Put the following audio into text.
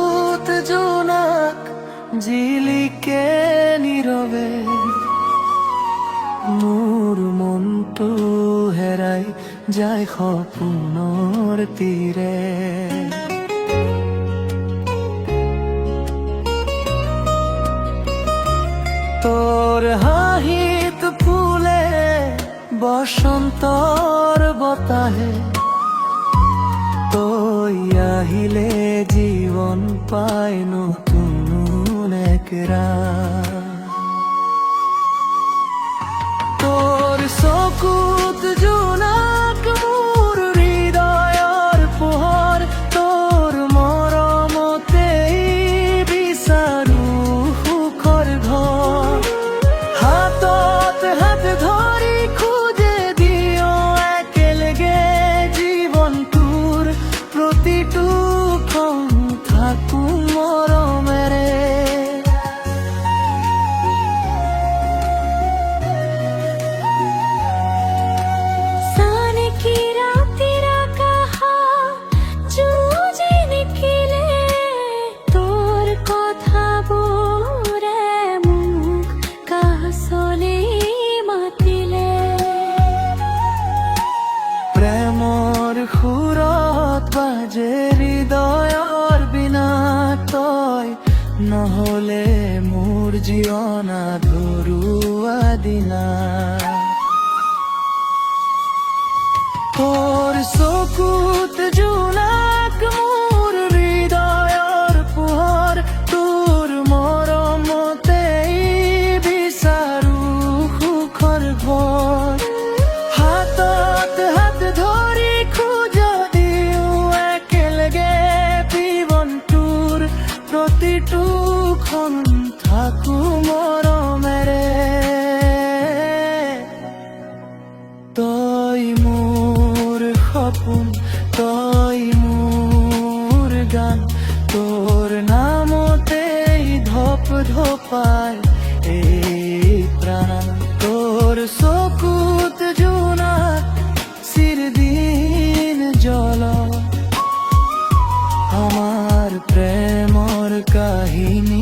চকুত জোনাক জিলিকে নীরবে মোৰ মনটো হেৰাই যায় সপোনৰ তীৰে। তোৰ হাঁহিত ফুলে বসন্তৰ বতাহে, তই আহিলে জীৱন পাই নতুন এক ৰাহ। তোৰ চকুত জোনাক মোৰ হৃদয়ৰ পোহৰ, তোৰ মৰমতেই বিচাৰো সুখৰ ঘৰ। হাতত হাত ধৰি খুঁজে দিও একেলগে জীৱনটোৰ প্ৰতিটো ক্ষণ থাকো মৰমেৰে। প্ৰেমৰ সুৰত বাজে হৃদয়ৰ বিনা, তই নহলে মোৰ জীৱন আধৰুৱা দিনা। তোৰ চকুত জোনাক মোৰ হৃদয়ৰ পোহৰ, তোৰ মৰমতেই বিচাৰো সুখৰ ঘৰ। হাতত হাত ধৰি খোজা দিও একেলগে জীৱনটোৰ প্ৰতিটো ক্ষণ থাকো মৰমেৰে। তই মোৰ সপোন, তই মোৰ গান, তোৰ নামতেই ধপ ধপাই এই প্ৰাণ। তোৰ চকুত জোনাক চিৰদিন জ্বল, আমাৰ প্ৰেমৰ কাহিনী